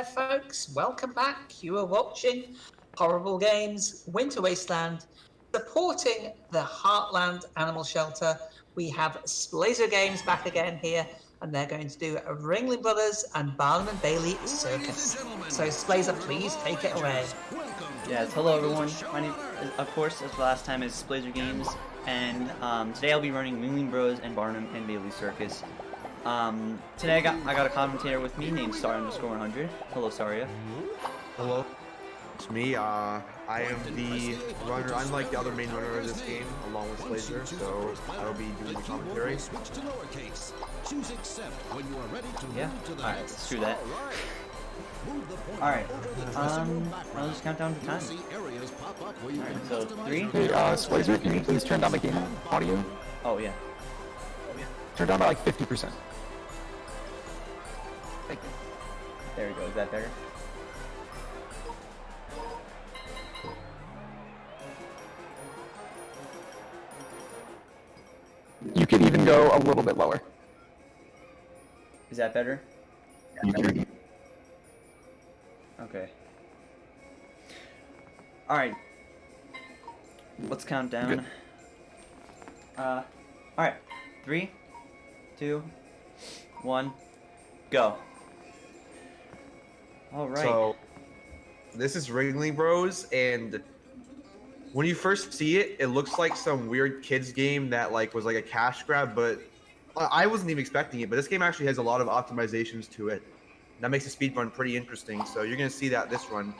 there, folks. Welcome back. You are watching Horrible Games Winter Wasteland, supporting the Heartland Animal Shelter. We have Splazergames back again here, and they're going to do a Ringling Brothers and Barnum and Bailey Circus. So, Splazer, please take it away. Yes, hello everyone. My name, of course, as the last time, is Splazergames, and today I'll be running Ringling Bros and Barnum and Bailey Circus. Today I got a commentator with me named Star_100. Hello, Saria. Hello, it's me. I am the runner. I'm like the other main runner of this game, along with Splazer. So I will be doing the commentary. Yeah. All right, let's do that. All right. I'll just count down to time. All right. So 3. Hey, Splazer, can you please turn down the game audio? Oh yeah. Turn down to like 50%. There we go. Is that better? You could even go a little bit lower. Is that better? Okay. All right. Let's count down. Good. All right. 3, 2, 1, go. All right. So this is Ringling Bros, and when you first see it, it looks like some weird kids game that was like a cash grab, but I wasn't even expecting it. But this game actually has a lot of optimizations to it. That makes the speed run pretty interesting. So you're gonna see that this run,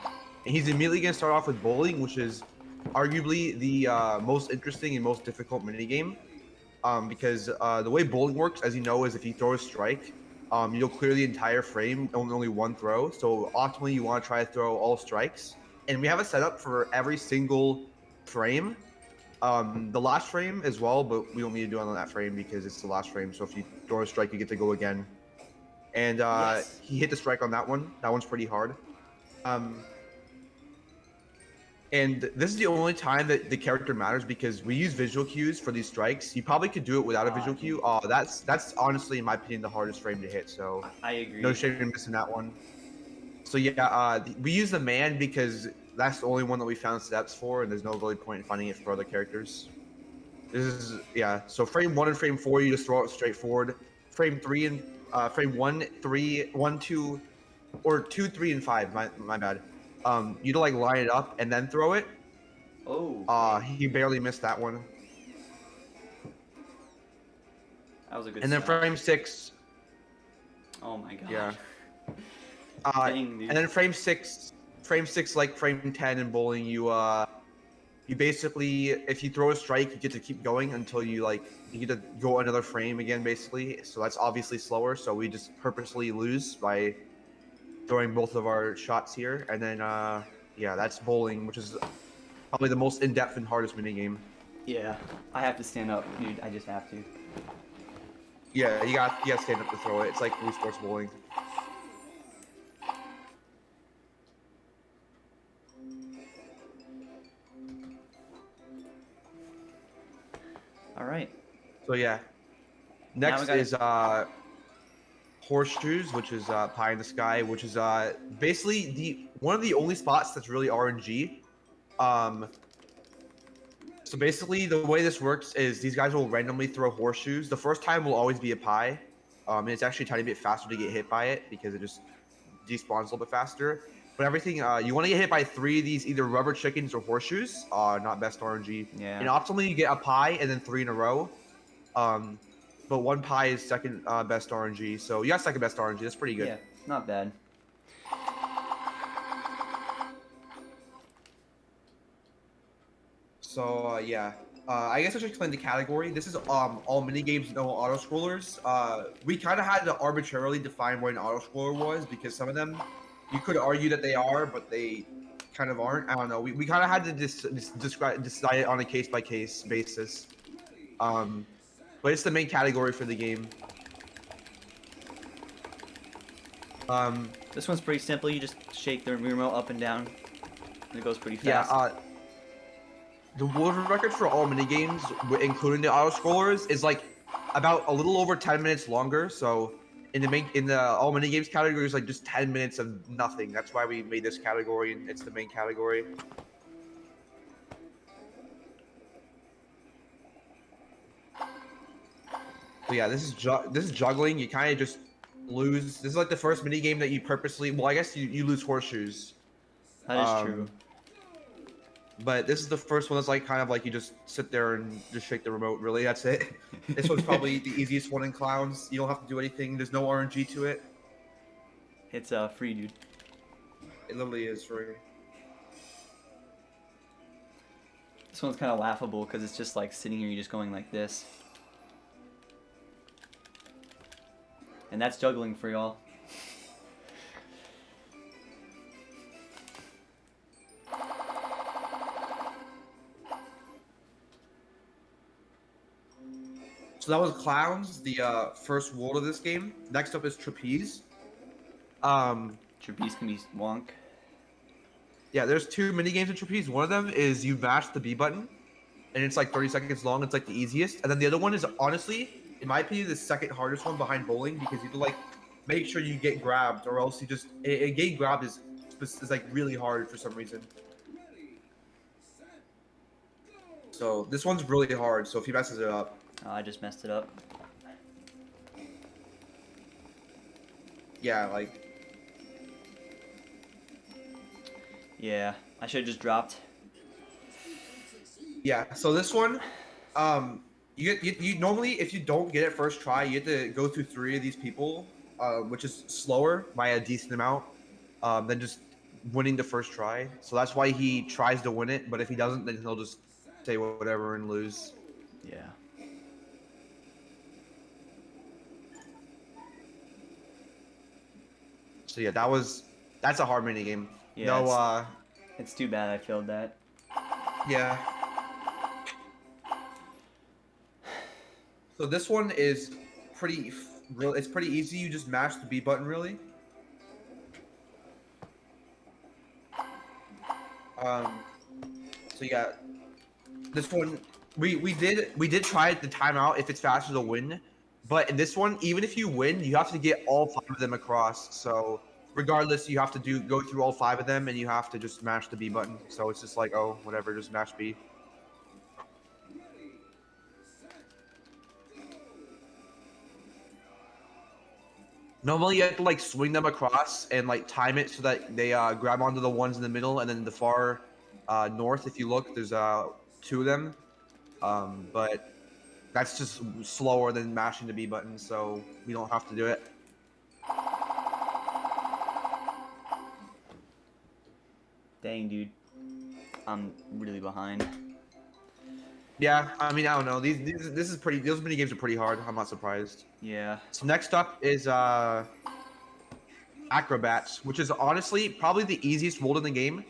and he's immediately gonna start off with bowling, which is arguably the most interesting and most difficult minigame. Because the way bowling works, as you know, is if you throw a strike, you'll clear the entire frame on only one throw. So optimally, you want to try to throw all strikes. And we have a setup for every single frame. The last frame as well, but we don't need to do it on that frame because it's the last frame. So if you throw a strike, you get to go again. And Yes. he hit the strike on that one. That one's pretty hard. And this is the only time that the character matters because we use visual cues for these strikes. You probably could do it without a visual cue. That's honestly, in my opinion, the hardest frame to hit. So I agree. no shame in missing that one. So yeah, we use the man because that's the only one that we found steps for, and there's no really point in finding it for other characters. This is So frame 1 and frame 4, you just throw it straight forward. Frame 3 and frame 1, 3, 1, 2, or 2, 3, and 5. My bad. You'd like line it up and then throw it. Oh. He barely missed that one. That was a good. And then start. frame 6. Oh my god. Yeah. Dang, dude. And then frame 6, like frame 10 in bowling, you basically, if you throw a strike, you get to keep going until you get to go another frame again, basically. So that's obviously slower. So we just purposely lose by throwing both of our shots here. And then that's bowling, which is probably the most in-depth and hardest minigame. Yeah, I have to stand up, dude. I just have to. Yeah, you got to stand up to throw it. It's like Wii Sports Bowling. All right. So yeah. Next is horseshoes, which is pie in the sky, which is basically one of the only spots that's really RNG. So basically, the way this works is these guys will randomly throw horseshoes. The first time will always be a pie. And it's actually a tiny bit faster to get hit by it because it just despawns a little bit faster. But everything, you want to get hit by 3 of these, either rubber chickens or horseshoes. Not best RNG. Yeah. And optimally, you get a pie and then 3 in a row. But 1 pie is second best RNG. So you got second best RNG. That's pretty good. Yeah, not bad. So I guess I should explain the category. This is all mini games, no auto scrollers. We kind of had to arbitrarily define what an auto scroller was because some of them you could argue that they are, but they kind of aren't. I don't know. We kind of had to decide it on a case by case basis. But it's the main category for the game. This one's pretty simple. You just shake the remote up and down, and it goes pretty fast. Yeah. The world record for all minigames, including the auto scrollers, is like about a little over 10 minutes longer. So in the all mini games category is like just 10 minutes of nothing. That's why we made this category, and it's the main category. So yeah, this is juggling. You kind of just lose. This is like the first mini game that you purposely. Well, I guess you lose horseshoes. That is true. But this is the first one that's like kind of like you just sit there and just shake the remote. Really, that's it. This one's probably the easiest one in Clowns. You don't have to do anything. There's no RNG to it. It's free, dude. It literally is free. This one's kind of laughable because it's just like sitting here, you're just going like this. And that's juggling for y'all. So that was Clowns, the first world of this game. Next up is Trapeze. Trapeze can be wonk. Yeah, there's two mini games in Trapeze. One of them is you mash the B button, and it's like 30 seconds long. It's like the easiest. And then the other one is honestly, in my opinion, the second hardest one behind bowling because you have to like make sure you get grabbed, or else you just getting grabbed is like really hard for some reason. So this one's really hard. So if he messes it up. Oh, I just messed it up. Yeah, like. Yeah, I should have just dropped. Yeah, so this one, you normally, if you don't get it first try, you have to go through 3 of these people, which is slower by a decent amount than just winning the first try. So that's why he tries to win it, but if he doesn't, then he'll just say whatever and lose. Yeah. So yeah, that's a hard mini game. Yeah, no, it's too bad I failed that. Yeah. So this one is it's pretty easy. You just mash the B button really. So yeah, this one we did try the timeout if it's faster to win, but in this one, even if you win, you have to get all 5 of them across. So regardless, you have to go through all 5 of them, and you have to just mash the B button. So it's just like, oh, whatever, just mash B. Normally, you have to like swing them across and like time it so that they grab onto the ones in the middle, and then the far north, if you look, there's 2 of them. But that's just slower than mashing the B button, so we don't have to do it. Dang, dude. I'm really behind. Yeah, I mean, I don't know. Those mini games are pretty hard. I'm not surprised. Yeah. So next up is Acrobats, which is honestly probably the easiest world in the game,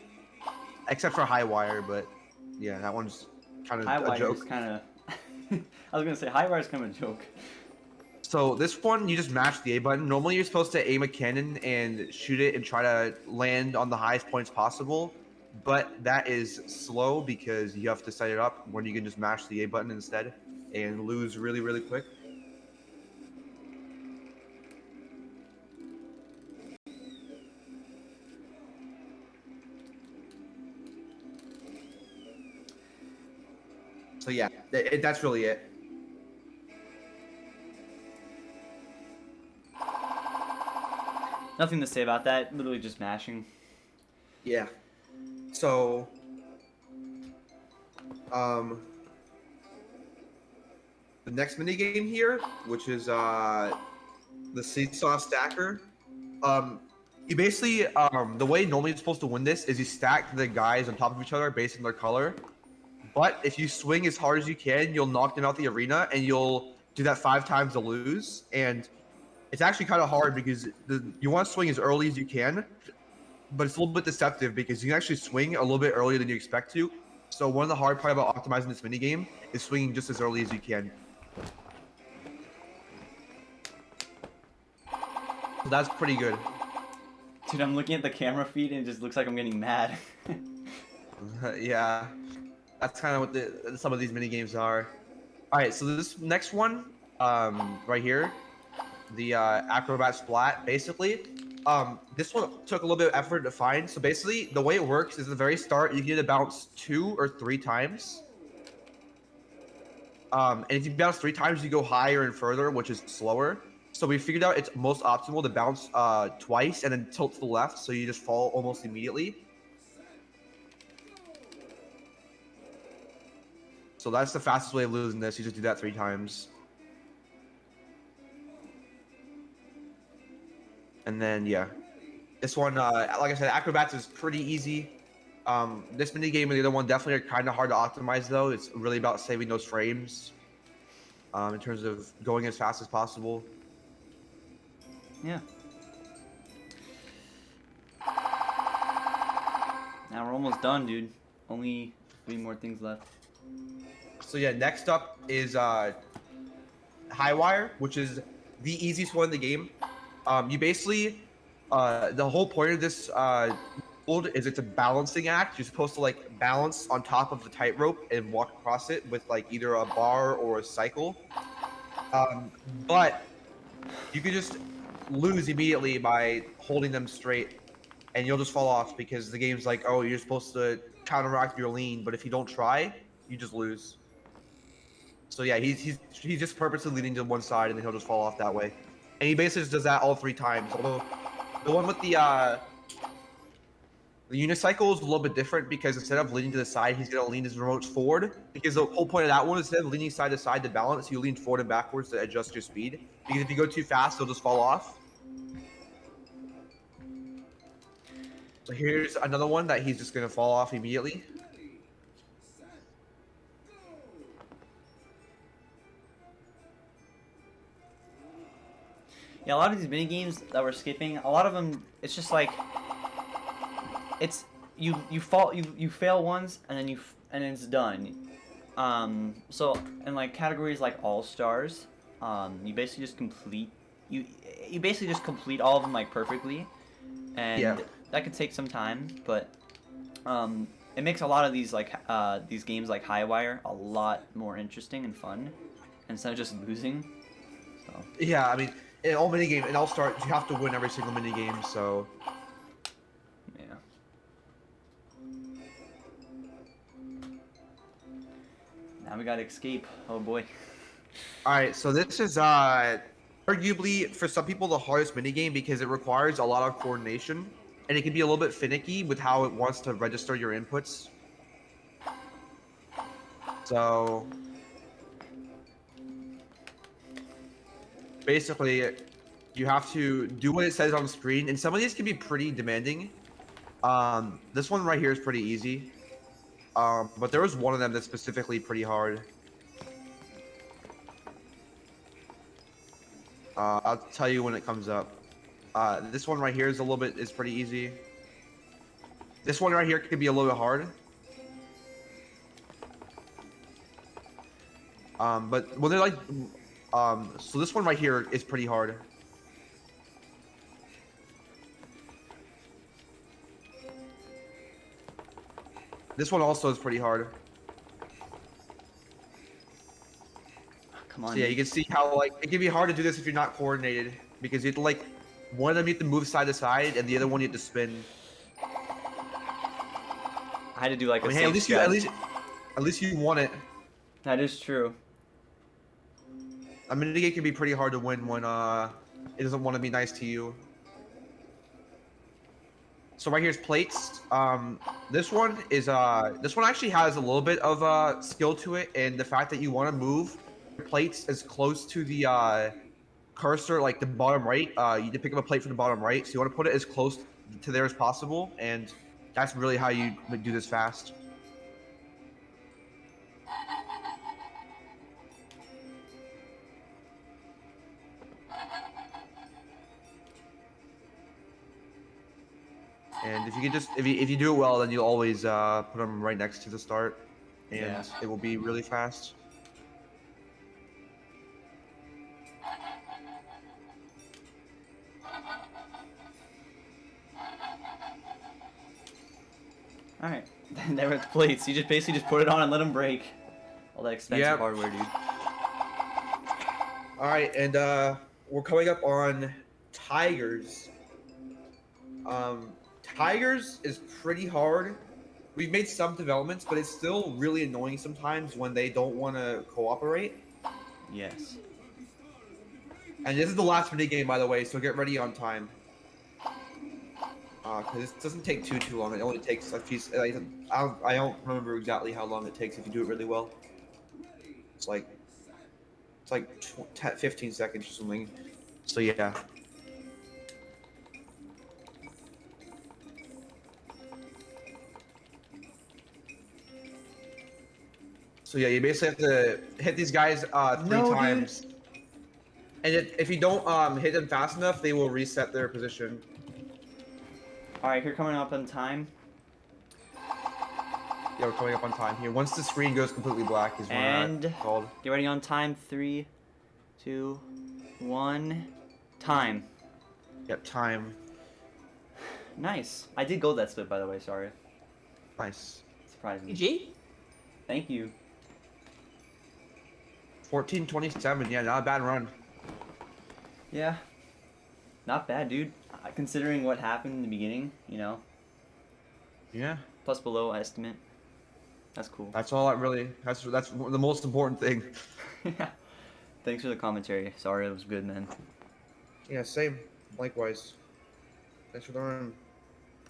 except for High Wire. But yeah, that one's kind of a joke. Is kind of. I was gonna say High Wire is kind of a joke. So this one, you just mash the A button. Normally, you're supposed to aim a cannon and shoot it and try to land on the highest points possible. But that is slow because you have to set it up when you can just mash the A button instead and lose really, really quick. So yeah, that's really it. Nothing to say about that. Literally just mashing. Yeah. So, the next mini game here, which is the Seesaw Stacker. You basically the way normally you're supposed to win this is you stack the guys on top of each other based on their color. But if you swing as hard as you can, you'll knock them out the arena, and you'll do that 5 times to lose. And it's actually kind of hard because you want to swing as early as you can, but it's a little bit deceptive because you can actually swing a little bit earlier than you expect to. So one of the hard part about optimizing this mini game is swinging just as early as you can. So that's pretty good. Dude, I'm looking at the camera feed and it just looks like I'm getting mad. Yeah, that's kind of what some of these mini games are. All right, so this next one, right here, the acrobat splat. Basically, this one took a little bit of effort to find. So basically, the way it works is at the very start, you get to bounce 2 or 3 times. And if you bounce 3 times, you go higher and further, which is slower. So we figured out it's most optimal to bounce twice and then tilt to the left, so you just fall almost immediately. So that's the fastest way of losing this. You just do that 3 times. And then, yeah. This one, like I said, acrobats is pretty easy. This mini game and the other one definitely are kind of hard to optimize, though. It's really about saving those frames in terms of going as fast as possible. Yeah. Now we're almost done, dude. Only 3 more things left. So yeah, next up is High Wire, which is the easiest one in the game. You basically, the whole point of this build is it's a balancing act. You're supposed to like balance on top of the tightrope and walk across it with like either a bar or a cycle. But you could just lose immediately by holding them straight, and you'll just fall off because the game's like, oh, you're supposed to counteract your lean, but if you don't try, you just lose. So yeah, he's just purposely leaning to one side, and then he'll just fall off that way. And he basically just does that all 3 times. Although the one with the unicycle is a little bit different because instead of leaning to the side, he's gonna lean his remotes forward. Because the whole point of that one is instead of leaning side to side to balance, you lean forward and backwards to adjust your speed. Because if you go too fast, he'll just fall off. So here's another one that he's just gonna fall off immediately. Yeah, a lot of these mini games that we're skipping, a lot of them, it's just like, it's you fail once and then and then it's done. So in like categories like All Stars, you basically just complete you basically just complete all of them like perfectly, and Yeah. that could take some time, but it makes a lot of these like these games like High Wire a lot more interesting and fun instead of just losing. So Yeah, I mean, in all mini games, in All Stars, you have to win every single mini game. So yeah. Now we gotta escape. Oh boy. all right, so this is arguably for some people the hardest mini game because it requires a lot of coordination, and it can be a little bit finicky with how it wants to register your inputs. So basically, you have to do what it says on the screen, and some of these can be pretty demanding. This one right here is pretty easy, but there was one of them that's specifically pretty hard. I'll tell you when it comes up. This one right here is pretty easy. This one right here could be a little bit hard. But when they're like, so this one right here is pretty hard. This one also is pretty hard. Come on. So yeah, you can see how like it can be hard to do this if you're not coordinated because you have to like one of them you have to move side to side and the other one you have to spin. I had to do like I a mean, hey, safe strat. at least you won it. That is true. I mean, it can be pretty hard to win when it doesn't want to be nice to you. So right here's plates. This one actually has a little bit of skill to it, and the fact that you want to move plates as close to the cursor, like the bottom right. You need to pick up a plate from the bottom right, so you want to put it as close to there as possible, and that's really how you do this fast. And if you can just if you do it well, then you'll always put them right next to the start, and Yeah. it will be really fast. All right. There were the plates. You just basically just put it on and let them break. All that expensive Yep. hardware, dude. All right, and we're coming up on Tigers. Tigers is pretty hard. We've made some developments, but it's still really annoying sometimes when they don't want to cooperate. Yes. And this is the last mini game, by the way, so get ready on time. Because this doesn't take too long. It only takes a few. I don't remember exactly how long it takes if you do it really well. It's like 15 seconds or something. So yeah. So yeah, you basically have to hit these guys 3 times. Dude. And if you don't hit them fast enough, they will reset their position. Alright, here coming up on time. Yeah, we're coming up on time here. Once the screen goes completely black is when and called. Get ready on time. 3, 2, 1, time. Yep, time. Nice. I did gold that split, by the way, sorry. Nice. Surprising. HiG? Thank you. 14-27, yeah, not a bad run. Yeah. Not bad, dude. Considering what happened in the beginning, you know. Yeah. Plus below estimate. That's cool. That's all that's the most important thing. Yeah. Thanks for the commentary. Sorry, it was good, man. Yeah, same. Likewise. Thanks for the run.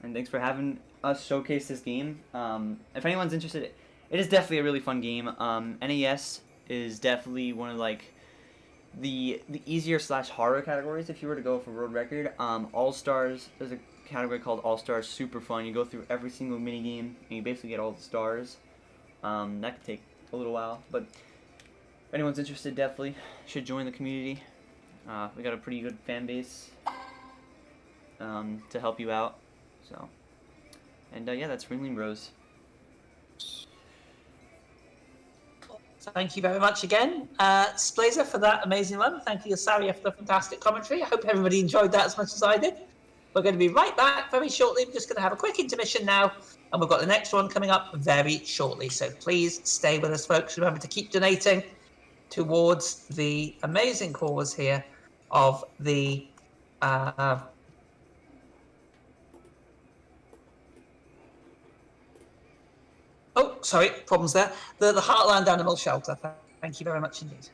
And thanks for having us showcase this game. If anyone's interested, it is definitely a really fun game. NES is definitely one of like the easier / harder categories if you were to go for world record. All Stars, there's a category called All Stars, super fun. You go through every single mini game and you basically get all the stars. That could take a little while, but if anyone's interested, definitely should join the community. We got a pretty good fan base to help you out. So, and yeah, that's Ringling Bros. Thank you very much again, Splazer, for that amazing run. Thank you, Saria, for the fantastic commentary. I hope everybody enjoyed that as much as I did. We're going to be right back very shortly. We're just going to have a quick intermission now, and we've got the next one coming up very shortly. So please stay with us, folks. Remember to keep donating towards the amazing cause here of the oh, sorry, problems there. The Heartland Animal Shelter. Thank you very much indeed.